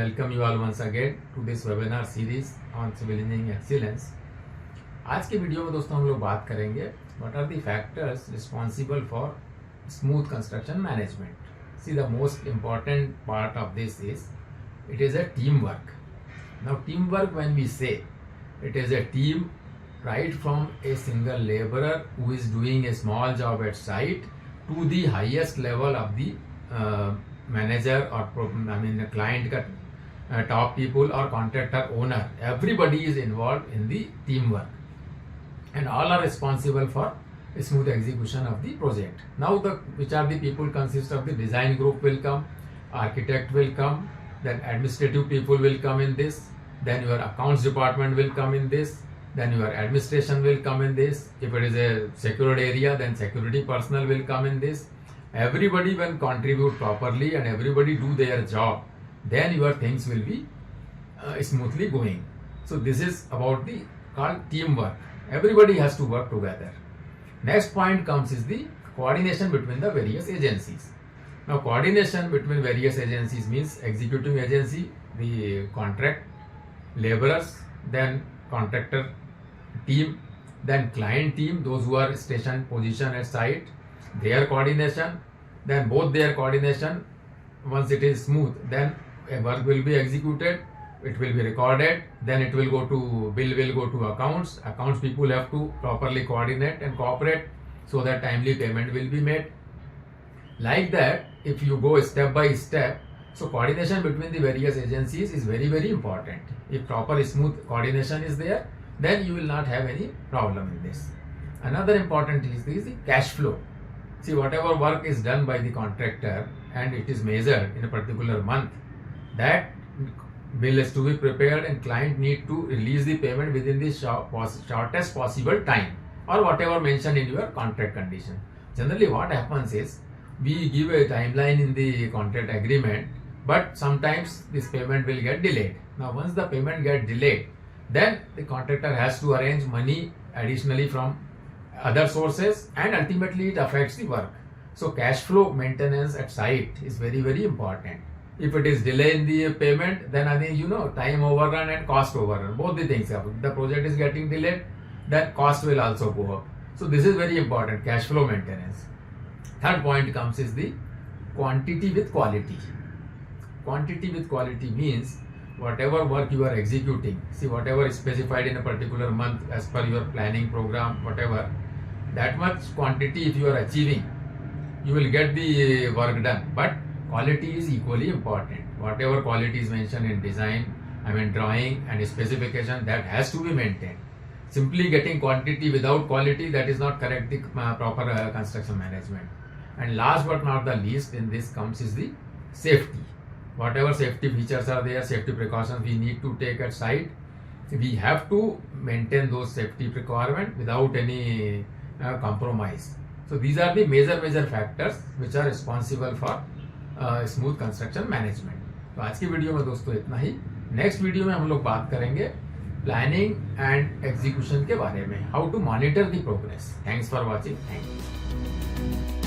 welcome you all once again to this webinar series on civil engineering excellence. आज के video में दोस्तों हम लोग बात करेंगे what are the factors responsible for smooth construction management. See, the most important part of this is it is a teamwork. Now teamwork, when we say it is a team right from a single laborer who is doing a small job at site to the highest level of the manager or the client ka top people or contractor owner, everybody is involved in the teamwork and all are responsible for a smooth execution of the project. Now which are the people consist of the design group will come, architect will come, then administrative people will come in this, then your accounts department will come in this, then your administration will come in this. If it is a secured area, then security personnel will come in this. Everybody will contribute properly and everybody do their job, then your things will be smoothly going. So this is about the called teamwork. Everybody has to work together. Next point comes is the coordination between the various agencies. Now coordination between various agencies means executing agency, the contract, laborers, then contractor team, then client team, those who are stationed position at site, their coordination, then both their coordination. Once it is smooth, then a work will be executed, it will be recorded, then it will go to bill, will go to accounts people have to properly coordinate and cooperate so that timely payment will be made. Like that, if you go step by step, so coordination between the various agencies is very, very important. If proper smooth coordination is there, then you will not have any problem in this. Another important is the cash flow. See, whatever work is done by the contractor and it is measured in a particular month, that bill is to be prepared and client need to release the payment within the shortest possible time or whatever mentioned in your contract condition. Generally what happens is we give a timeline in the contract agreement, but sometimes this payment will get delayed. Now once the payment get delayed, then the contractor has to arrange money additionally from other sources and ultimately it affects the work. So cash flow maintenance at site is very, very important. If it is delay in the payment, then I think time overrun and cost overrun, both the things happen. If the project is getting delayed, then cost will also go up. So this is very important, cash flow maintenance. Third point comes is the quantity with quality. Quantity with quality means whatever work you are executing, see whatever is specified in a particular month as per your planning program, whatever, that much quantity if you are achieving, you will get the work done. But quality is equally important. Whatever quality is mentioned in design, drawing and specification, that has to be maintained. Simply getting quantity without quality, that is not correct, the proper construction management. And last but not the least in this comes is the safety. Whatever safety features are there, safety precautions we need to take at site, we have to maintain those safety requirements without any compromise. So these are the major factors which are responsible for smooth construction management. तो आज की video में दोस्तों इतना ही. Next video में हम लोग बात करेंगे प्लानिंग एंड एग्जीक्यूशन के बारे में, how to monitor the progress. Thanks for watching. Thank you.